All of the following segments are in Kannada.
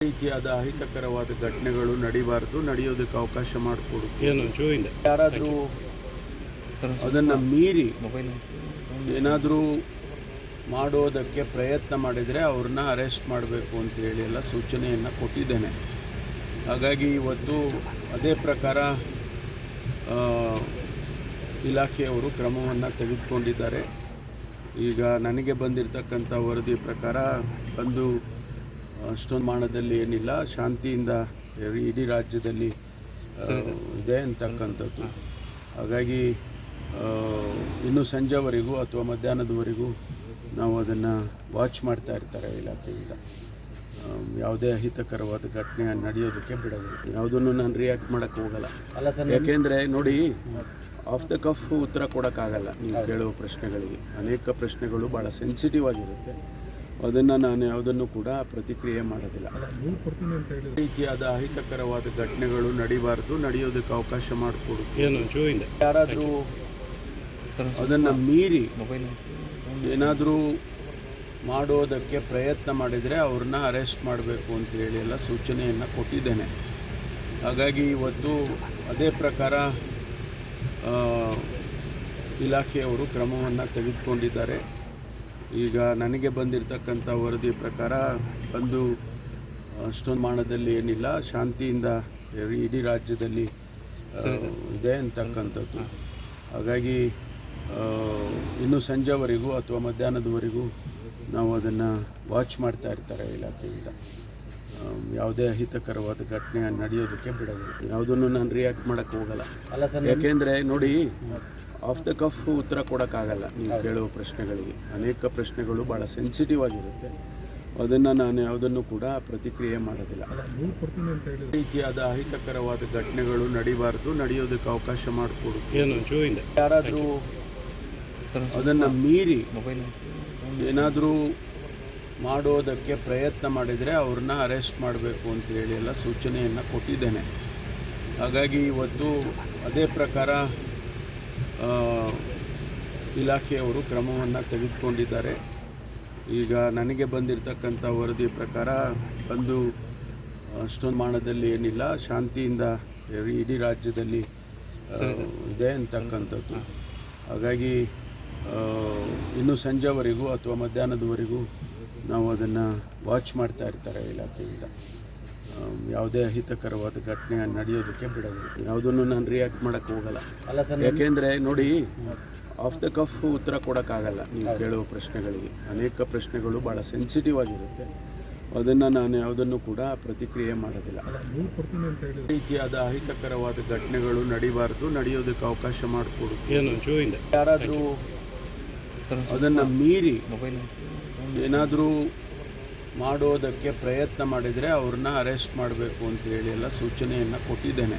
ರೀತಿಯಾದ ಅಹಿತಕರವಾದ ಘಟನೆಗಳು ನಡೆಯೋದಕ್ಕೆ ಅವಕಾಶ ಮಾಡಿಕೊಡು. ಯಾರಾದರೂ ಅದನ್ನು ಮೀರಿ ಏನಾದರೂ ಮಾಡೋದಕ್ಕೆ ಪ್ರಯತ್ನ ಮಾಡಿದರೆ ಅವ್ರನ್ನ ಅರೆಸ್ಟ್ ಮಾಡಬೇಕು ಅಂತೇಳಿ ಎಲ್ಲ ಸೂಚನೆಯನ್ನು ಕೊಟ್ಟಿದ್ದೇನೆ. ಹಾಗಾಗಿ ಇವತ್ತು ಅದೇ ಪ್ರಕಾರ ಇಲಾಖೆಯವರು ಕ್ರಮವನ್ನು ತೆಗೆದುಕೊಂಡಿದ್ದಾರೆ. ಈಗ ನನಗೆ ಬಂದಿರತಕ್ಕಂಥ ವರದಿ ಪ್ರಕಾರ ಬಂದು ಅಷ್ಟೊಂದು ಮಾನದಲ್ಲಿ ಏನಿಲ್ಲ, ಶಾಂತಿಯಿಂದ ಇಡೀ ರಾಜ್ಯದಲ್ಲಿ ಇದೆ ಅಂತಕ್ಕಂಥದ್ದು. ಹಾಗಾಗಿ ಇನ್ನು ಸಂಜೆವರೆಗೂ ಅಥವಾ ಮಧ್ಯಾಹ್ನದವರೆಗೂ ನಾವು ಅದನ್ನು ವಾಚ್ ಮಾಡ್ತಾ ಇರ್ತಾರೆ ಇಲಾಖೆಯಿಂದ. ಯಾವುದೇ ಅಹಿತಕರವಾದ ಘಟನೆ ನಡೆಯೋದಕ್ಕೆ ಬಿಡೋದಿಲ್ಲ. ಯಾವುದನ್ನು ನಾನು ರಿಯಾಕ್ಟ್ ಮಾಡೋಕ್ಕೆ ಹೋಗಲ್ಲ. ಯಾಕೆಂದರೆ ನೋಡಿ, ಆಫ್ ದ ಕಫ್ ಉತ್ತರ ಕೊಡೋಕ್ಕಾಗಲ್ಲ ನೀವು ಕೇಳುವ ಪ್ರಶ್ನೆಗಳಿಗೆ. ಅನೇಕ ಪ್ರಶ್ನೆಗಳು ಭಾಳ ಸೆನ್ಸಿಟಿವ್ ಆಗಿರುತ್ತೆ. ಅದನ್ನು ನಾನು ಯಾವುದನ್ನು ಕೂಡ ಪ್ರತಿಕ್ರಿಯೆ ಮಾಡೋದಿಲ್ಲ. ರೀತಿಯಾದ ಅಹಿತಕರವಾದ ಘಟನೆಗಳು ನಡೆಯೋದಕ್ಕೆ ಅವಕಾಶ ಮಾಡಿಕೊಡು. ಯಾರಾದರೂ ಅದನ್ನು ಮೀರಿ ಏನಾದರೂ ಮಾಡೋದಕ್ಕೆ ಪ್ರಯತ್ನ ಮಾಡಿದರೆ ಅವ್ರನ್ನ ಅರೆಸ್ಟ್ ಮಾಡಬೇಕು ಅಂತೇಳಿ ಎಲ್ಲ ಸೂಚನೆಯನ್ನು ಕೊಟ್ಟಿದ್ದೇನೆ. ಹಾಗಾಗಿ ಇವತ್ತು ಅದೇ ಪ್ರಕಾರ ಇಲಾಖೆಯವರು ಕ್ರಮವನ್ನು ತೆಗೆದುಕೊಂಡಿದ್ದಾರೆ. ಈಗ ನನಗೆ ಬಂದಿರತಕ್ಕಂಥ ವರದಿ ಪ್ರಕಾರ ಬಂದು ಅಷ್ಟೊಂದು ಮಾನದಲ್ಲಿ ಏನಿಲ್ಲ, ಶಾಂತಿಯಿಂದ ಇಡೀ ರಾಜ್ಯದಲ್ಲಿ ಇದೆ ಅಂತಕ್ಕಂಥದ್ದು. ಹಾಗಾಗಿ ಇನ್ನು ಸಂಜೆವರೆಗೂ ಅಥವಾ ಮಧ್ಯಾಹ್ನದವರೆಗೂ ನಾವು ಅದನ್ನು ವಾಚ್ ಮಾಡ್ತಾ ಇರ್ತಾರೆ ಇಲಾಖೆಯಿಂದ. ಯಾವುದೇ ಅಹಿತಕರವಾದ ಘಟನೆ ನಡೆಯೋದಕ್ಕೆ ಬಿಡೋದಿಲ್ಲ. ಯಾವುದನ್ನು ನಾನು ರಿಯಾಕ್ಟ್ ಮಾಡೋಕ್ಕೆ ಹೋಗಲ್ಲ. ಯಾಕೆಂದರೆ ನೋಡಿ, ಆಫ್ ದ ಕಫ್ ಉತ್ತರ ಕೊಡೋಕ್ಕಾಗಲ್ಲ ನೀವು ಕೇಳುವ ಪ್ರಶ್ನೆಗಳಿಗೆ. ಅನೇಕ ಪ್ರಶ್ನೆಗಳು ಭಾಳ ಸೆನ್ಸಿಟಿವ್ ಆಗಿರುತ್ತೆ. ಅದನ್ನು ನಾನು ಯಾವುದನ್ನು ಕೂಡ ಪ್ರತಿಕ್ರಿಯೆ ಮಾಡೋದಿಲ್ಲ. ರೀತಿಯಾದ ಅಹಿತಕರವಾದ ಘಟನೆಗಳು ನಡೆಯೋದಕ್ಕೆ ಅವಕಾಶ ಮಾಡಿಕೊಡು. ಯಾರಾದರೂ ಅದನ್ನು ಮೀರಿ ಏನಾದರೂ ಮಾಡೋದಕ್ಕೆ ಪ್ರಯತ್ನ ಮಾಡಿದರೆ ಅವ್ರನ್ನ ಅರೆಸ್ಟ್ ಮಾಡಬೇಕು ಅಂತೇಳಿ ಎಲ್ಲ ಸೂಚನೆಯನ್ನು ಕೊಟ್ಟಿದ್ದೇನೆ. ಹಾಗಾಗಿ ಇವತ್ತು ಅದೇ ಪ್ರಕಾರ ಇಲಾಖೆಯವರು ಕ್ರಮವನ್ನು ತೆಗೆದುಕೊಂಡಿದ್ದಾರೆ. ಈಗ ನನಗೆ ಬಂದಿರತಕ್ಕಂಥ ವರದಿ ಪ್ರಕಾರ ಬಂದು ಅಷ್ಟೊಂದು ಮಾನದಲ್ಲಿ ಏನಿಲ್ಲ, ಶಾಂತಿಯಿಂದ ಇಡೀ ರಾಜ್ಯದಲ್ಲಿ ಇದೆ ಅಂತಕ್ಕಂಥದ್ದು. ಹಾಗಾಗಿ ಇನ್ನು ಸಂಜೆವರೆಗೂ ಅಥವಾ ಮಧ್ಯಾಹ್ನದವರೆಗೂ ನಾವು ಅದನ್ನು ವಾಚ್ ಮಾಡ್ತಾ ಇರ್ತಾರೆ ಇಲಾಖೆಯಿಂದ. ಯಾವುದೇ ಅಹಿತಕರವಾದ ಘಟನೆ ನಡೆಯೋದಕ್ಕೆ ಬಿಡೋದಿಲ್ಲ. ಯಾವುದನ್ನು ನಾನು ರಿಯಾಕ್ಟ್ ಮಾಡೋಕ್ಕೆ ಹೋಗಲ್ಲ. ಯಾಕೆಂದರೆ ನೋಡಿ, ಆಫ್ ದ ಕಫ್ ಉತ್ತರ ಕೊಡೋಕ್ಕಾಗಲ್ಲ ನೀವು ಕೇಳುವ ಪ್ರಶ್ನೆಗಳಿಗೆ. ಅನೇಕ ಪ್ರಶ್ನೆಗಳು ಭಾಳ ಸೆನ್ಸಿಟಿವ್ ಆಗಿರುತ್ತೆ. ಅದನ್ನು ನಾನು ಯಾವುದನ್ನು ಕೂಡ ಪ್ರತಿಕ್ರಿಯೆ ಮಾಡೋದಿಲ್ಲ. ರೀತಿಯಾದ ಅಹಿತಕರವಾದ ಘಟನೆಗಳು ನಡೆಯೋದಕ್ಕೆ ಅವಕಾಶ ಮಾಡಿಕೊಡು. ಯಾರಾದರೂ ಅದನ್ನು ಮೀರಿ ಏನಾದರೂ ಮಾಡೋದಕ್ಕೆ ಪ್ರಯತ್ನ ಮಾಡಿದರೆ ಅವ್ರನ್ನ ಅರೆಸ್ಟ್ ಮಾಡಬೇಕು ಅಂತೇಳಿ ಎಲ್ಲ ಸೂಚನೆಯನ್ನು ಕೊಟ್ಟಿದ್ದೇನೆ.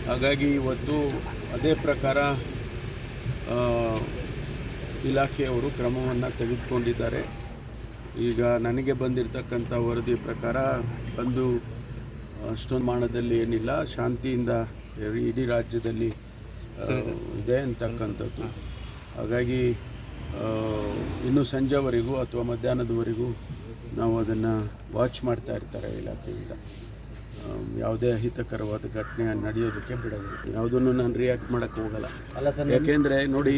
ಹಾಗಾಗಿ ಇವತ್ತು ಅದೇ ಪ್ರಕಾರ ಇಲಾಖೆಯವರು ಕ್ರಮವನ್ನು ತೆಗೆದುಕೊಂಡಿದ್ದಾರೆ. ಈಗ ನನಗೆ ಬಂದಿರತಕ್ಕಂಥ ವರದಿ ಪ್ರಕಾರ ಬಂದು ಅಷ್ಟೊಂದು ಮಾನದಲ್ಲಿ ಏನಿಲ್ಲ, ಶಾಂತಿಯಿಂದ ಇಡೀ ರಾಜ್ಯದಲ್ಲಿ ಇದೆ ಅಂತಕ್ಕಂಥದ್ದು. ಹಾಗಾಗಿ ಇನ್ನು ಸಂಜೆವರೆಗೂ ಅಥವಾ ಮಧ್ಯಾಹ್ನದವರೆಗೂ ನಾವು ಅದನ್ನು ವಾಚ್ ಮಾಡ್ತಾ ಇರ್ತಾರೆ ಇಲಾಖೆಯಿಂದ. ಯಾವುದೇ ಅಹಿತಕರವಾದ ಘಟನೆ ನಡೆಯೋದಕ್ಕೆ ಬಿಡೋದಿಲ್ಲ. ಯಾವುದನ್ನು ನಾನು ರಿಯಾಕ್ಟ್ ಮಾಡೋಕ್ಕೆ ಹೋಗಲ್ಲ. ಯಾಕೆಂದರೆ ನೋಡಿ,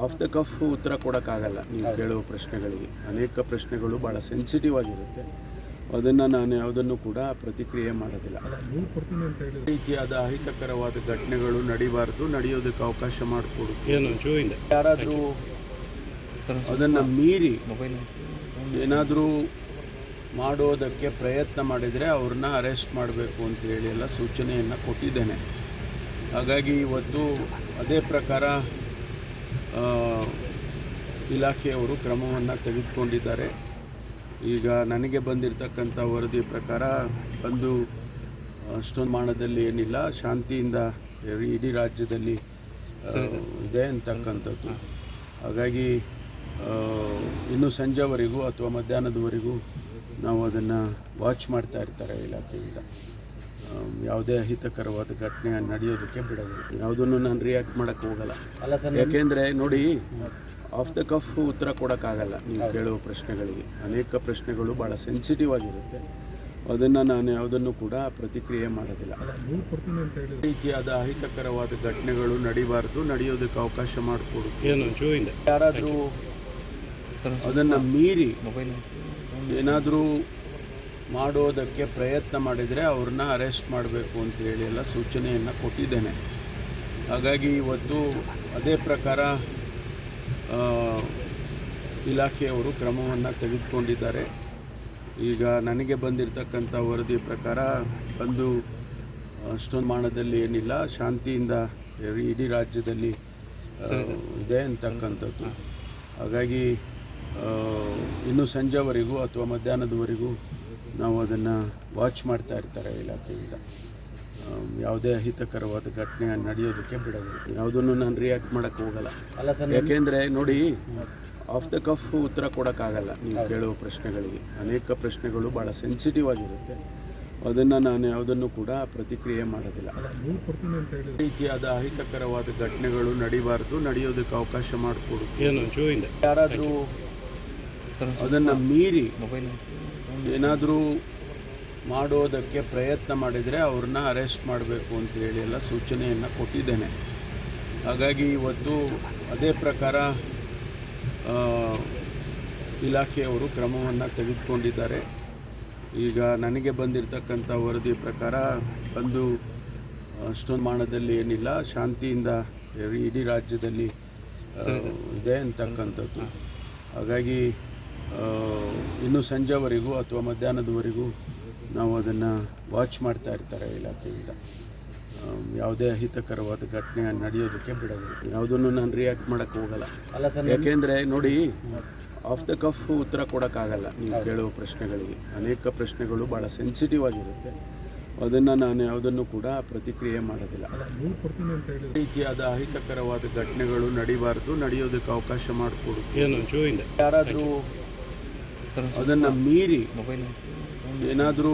ಆಫ್ ದ ಕಫ್ ಉತ್ತರ ಕೊಡೋಕ್ಕಾಗಲ್ಲ ನೀವು ಕೇಳುವ ಪ್ರಶ್ನೆಗಳಿಗೆ. ಅನೇಕ ಪ್ರಶ್ನೆಗಳು ಭಾಳ ಸೆನ್ಸಿಟಿವ್ ಆಗಿರುತ್ತೆ. ಅದನ್ನು ನಾನು ಯಾವುದನ್ನು ಕೂಡ ಪ್ರತಿಕ್ರಿಯೆ ಮಾಡೋದಿಲ್ಲ. ರೀತಿಯಾದ ಅಹಿತಕರವಾದ ಘಟನೆಗಳು ನಡೆಯೋದಕ್ಕೆ ಅವಕಾಶ ಮಾಡಿಕೊಡು. ಯಾರಾದರೂ ಅದನ್ನು ಮೀರಿ ಏನಾದರೂ ಮಾಡೋದಕ್ಕೆ ಪ್ರಯತ್ನ ಮಾಡಿದರೆ ಅವ್ರನ್ನ ಅರೆಸ್ಟ್ ಮಾಡಬೇಕು ಅಂತೇಳಿ ಎಲ್ಲ ಸೂಚನೆಯನ್ನು ಕೊಟ್ಟಿದ್ದೇನೆ. ಹಾಗಾಗಿ ಇವತ್ತು ಅದೇ ಪ್ರಕಾರ ಇಲಾಖೆಯವರು ಕ್ರಮವನ್ನು ತೆಗೆದುಕೊಂಡಿದ್ದಾರೆ. ಈಗ ನನಗೆ ಬಂದಿರತಕ್ಕಂಥ ವರದಿ ಪ್ರಕಾರ ಬಂದು ಅಷ್ಟೊಂದು ಮಾನದಲ್ಲಿ ಏನಿಲ್ಲ, ಶಾಂತಿಯಿಂದ ಇಡೀ ರಾಜ್ಯದಲ್ಲಿ ಇದೆ ಅಂತಕ್ಕಂಥದ್ದು. ಹಾಗಾಗಿ ಇನ್ನು ಸಂಜೆವರೆಗೂ ಅಥವಾ ಮಧ್ಯಾಹ್ನದವರೆಗೂ ನಾವು ಅದನ್ನು ವಾಚ್ ಮಾಡ್ತಾ ಇರ್ತಾರೆ ಇಲಾಖೆಯಿಂದ. ಯಾವುದೇ ಅಹಿತಕರವಾದ ಘಟನೆ ನಡೆಯೋದಕ್ಕೆ ಬಿಡೋದಿಲ್ಲ. ಯಾವುದನ್ನು ನಾನು ರಿಯಾಕ್ಟ್ ಮಾಡೋಕ್ಕೆ ಹೋಗಲ್ಲ. ಯಾಕೆಂದರೆ ನೋಡಿ, ಆಫ್ ದ ಕಫ್ ಉತ್ತರ ಕೊಡೋಕ್ಕಾಗಲ್ಲ ನೀವು ಕೇಳುವ ಪ್ರಶ್ನೆಗಳಿಗೆ. ಅನೇಕ ಪ್ರಶ್ನೆಗಳು ಭಾಳ ಸೆನ್ಸಿಟಿವ್ ಆಗಿರುತ್ತೆ. ಅದನ್ನು ನಾನು ಯಾವುದನ್ನು ಕೂಡ ಪ್ರತಿಕ್ರಿಯೆ ಮಾಡೋದಿಲ್ಲ. ನೀವು ಕೊಡ್ತೀನಿ ಅಂತ ಹೇಳಿ ಈ ರೀತಿಯಾದ ಅಹಿತಕರವಾದ ಘಟನೆಗಳು ನಡಿಬಾರ್ದು, ನಡೆಯೋದಕ್ಕೆ ಅವಕಾಶ ಮಾಡಿಕೊಡು. ಯಾರಾದರೂ ಅದನ್ನು ಮೀರಿ ಏನಾದರೂ ಮಾಡೋದಕ್ಕೆ ಪ್ರಯತ್ನ ಮಾಡಿದರೆ ಅವ್ರನ್ನ ಅರೆಸ್ಟ್ ಮಾಡಬೇಕು ಅಂತೇಳಿ ಎಲ್ಲ ಸೂಚನೆಯನ್ನು ಕೊಟ್ಟಿದ್ದೇನೆ. ಹಾಗಾಗಿ ಇವತ್ತು ಅದೇ ಪ್ರಕಾರ ಇಲಾಖೆಯವರು ಕ್ರಮವನ್ನು ತೆಗೆದುಕೊಂಡಿದ್ದಾರೆ. ಈಗ ನನಗೆ ಬಂದಿರತಕ್ಕಂಥ ವರದಿ ಪ್ರಕಾರ ಒಂದು ಅಷ್ಟೊಂದು ಪ್ರಮಾಣದಲ್ಲಿ ಏನಿಲ್ಲ, ಶಾಂತಿಯಿಂದ ಇಡೀ ರಾಜ್ಯದಲ್ಲಿ ಇದೆ ಅಂತಕ್ಕಂಥದ್ದು. ಹಾಗಾಗಿ ಇನ್ನು ಸಂಜೆವರೆಗೂ ಅಥವಾ ಮಧ್ಯಾಹ್ನದವರೆಗೂ ನಾವು ಅದನ್ನು ವಾಚ್ ಮಾಡ್ತಾ ಇರ್ತಾರೆ ಇಲಾಖೆಯಿಂದ. ಯಾವುದೇ ಅಹಿತಕರವಾದ ಘಟನೆ ನಡೆಯೋದಕ್ಕೆ ಬಿಡೋದಿಲ್ಲ. ಯಾವುದನ್ನು ನಾನು ರಿಯಾಕ್ಟ್ ಮಾಡೋಕ್ಕೆ ಹೋಗಲ್ಲ. ಯಾಕೆಂದರೆ ನೋಡಿ, ಆಫ್ ದ ಕಫ್ ಉತ್ತರ ಕೊಡೋಕ್ಕಾಗಲ್ಲ ನೀವು ಕೇಳುವ ಪ್ರಶ್ನೆಗಳಿಗೆ. ಅನೇಕ ಪ್ರಶ್ನೆಗಳು ಭಾಳ ಸೆನ್ಸಿಟಿವ್ ಆಗಿರುತ್ತೆ. ಅದನ್ನು ನಾನು ಯಾವುದನ್ನು ಕೂಡ ಪ್ರತಿಕ್ರಿಯೆ ಮಾಡೋದಿಲ್ಲ. ನೀವು ಕೊಡ್ತೀನಿ ಅಂತ ಹೇಳಿ ರೀತಿಯಾದ ಅಹಿತಕರವಾದ ಘಟನೆಗಳು ನಡಿಬಾರ್ದು, ನಡೆಯೋದಕ್ಕೆ ಅವಕಾಶ ಮಾಡಿಕೊಡು. ಯಾರಾದರೂ ಅದನ್ನು ಮೀರಿ ಏನಾದರೂ ಮಾಡೋದಕ್ಕೆ ಪ್ರಯತ್ನ ಮಾಡಿದರೆ ಅವ್ರನ್ನ ಅರೆಸ್ಟ್ ಮಾಡಬೇಕು ಅಂತೇಳಿ ಎಲ್ಲ ಸೂಚನೆಯನ್ನು ಕೊಟ್ಟಿದ್ದೇನೆ. ಹಾಗಾಗಿ ಇವತ್ತು ಅದೇ ಪ್ರಕಾರ ಇಲಾಖೆಯವರು ಕ್ರಮವನ್ನು ತೆಗೆದುಕೊಂಡಿದ್ದಾರೆ. ಈಗ ನನಗೆ ಬಂದಿರತಕ್ಕಂಥ ವರದಿ ಪ್ರಕಾರ ಒಂದು ಅಷ್ಟೊಂದು ಪ್ರಮಾಣದಲ್ಲಿ ಏನಿಲ್ಲ, ಶಾಂತಿಯಿಂದ ಇಡೀ ರಾಜ್ಯದಲ್ಲಿ ಇದೆ ಅಂತಕ್ಕಂಥದ್ದು. ಹಾಗಾಗಿ ಇನ್ನು ಸಂಜೆವರೆಗೂ ಅಥವಾ ಮಧ್ಯಾಹ್ನದವರೆಗೂ ನಾವು ಅದನ್ನು ವಾಚ್ ಮಾಡ್ತಾ ಇರ್ತಾರೆ ಇಲಾಖೆಯಿಂದ. ಯಾವುದೇ ಅಹಿತಕರವಾದ ಘಟನೆ ನಡೆಯೋದಕ್ಕೆ ಬಿಡೋದಿಲ್ಲ. ಯಾವುದನ್ನು ನಾನು ರಿಯಾಕ್ಟ್ ಮಾಡೋಕ್ಕೆ ಹೋಗಲ್ಲ. ಯಾಕೆಂದರೆ ನೋಡಿ, ಆಫ್ ದ ಕಫ್ ಉತ್ತರ ಕೊಡೋಕ್ಕಾಗಲ್ಲ ನೀವು ಕೇಳುವ ಪ್ರಶ್ನೆಗಳಿಗೆ. ಅನೇಕ ಪ್ರಶ್ನೆಗಳು ಭಾಳ ಸೆನ್ಸಿಟಿವ್ ಆಗಿರುತ್ತೆ. ಅದನ್ನು ನಾನು ಯಾವುದನ್ನು ಕೂಡ ಪ್ರತಿಕ್ರಿಯೆ ಮಾಡೋದಿಲ್ಲ. ನೀವು ಕೊಡ್ತೀನಿ ಅಂತ ಹೇಳಿ ರೀತಿಯಾದ ಅಹಿತಕರವಾದ ಘಟನೆಗಳು ನಡಿಬಾರ್ದು, ನಡೆಯೋದಕ್ಕೆ ಅವಕಾಶ ಮಾಡಿಕೊಡು. ಯಾರಾದರೂ ಅದನ್ನು ಮೀರಿ ಏನಾದರೂ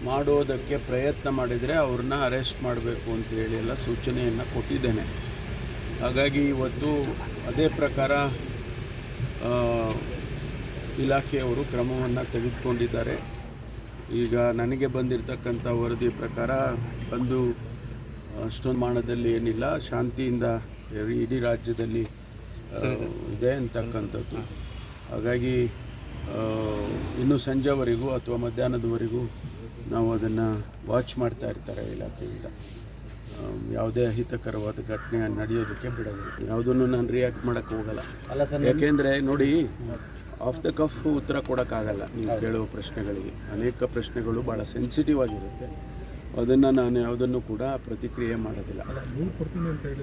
ಮಾಡೋದಕ್ಕೆ ಪ್ರಯತ್ನ ಮಾಡಿದರೆ ಅವ್ರನ್ನ ಅರೆಸ್ಟ್ ಮಾಡಬೇಕು ಅಂತೇಳಿ ಎಲ್ಲ ಸೂಚನೆಯನ್ನು ಕೊಟ್ಟಿದ್ದೇನೆ. ಹಾಗಾಗಿ ಇವತ್ತು ಅದೇ ಪ್ರಕಾರ ಇಲಾಖೆಯವರು ಕ್ರಮವನ್ನು ತೆಗೆದುಕೊಂಡಿದ್ದಾರೆ. ಈಗ ನನಗೆ ಬಂದಿರತಕ್ಕಂಥ ವರದಿ ಪ್ರಕಾರ ಒಂದು ಅಷ್ಟೊಂದು ಪ್ರಮಾಣದಲ್ಲಿ ಏನಿಲ್ಲ, ಶಾಂತಿಯಿಂದ ಇಡೀ ರಾಜ್ಯದಲ್ಲಿ ಇದೆ ಅಂತಕ್ಕಂಥದ್ದು. ಹಾಗಾಗಿ ಇನ್ನು ಸಂಜೆವರೆಗೂ ಅಥವಾ ಮಧ್ಯಾಹ್ನದವರೆಗೂ ನಾವು ಅದನ್ನು ವಾಚ್ ಮಾಡ್ತಾ ಇರ್ತಾರೆ ಇಲಾಖೆಯಿಂದ. ಯಾವುದೇ ಅಹಿತಕರವಾದ ಘಟನೆ ನಡೆಯೋದಕ್ಕೆ ಬಿಡೋದಿಲ್ಲ. ಯಾವುದನ್ನು ನಾನು ರಿಯಾಕ್ಟ್ ಮಾಡೋಕ್ಕೆ ಹೋಗಲ್ಲ. ಯಾಕೆಂದರೆ ನೋಡಿ, ಆಫ್ ದ ಕಫ್ ಉತ್ತರ ಕೊಡೋಕ್ಕಾಗಲ್ಲ ನೀವು ಕೇಳುವ ಪ್ರಶ್ನೆಗಳಿಗೆ. ಅನೇಕ ಪ್ರಶ್ನೆಗಳು ಭಾಳ ಸೆನ್ಸಿಟಿವ್ ಆಗಿರುತ್ತೆ. ಅದನ್ನು ನಾನು ಯಾವುದನ್ನು ಕೂಡ ಪ್ರತಿಕ್ರಿಯೆ ಮಾಡೋದಿಲ್ಲ. ನೀವು ಕೊಡ್ತೀನಿ ಅಂತ ಹೇಳಿ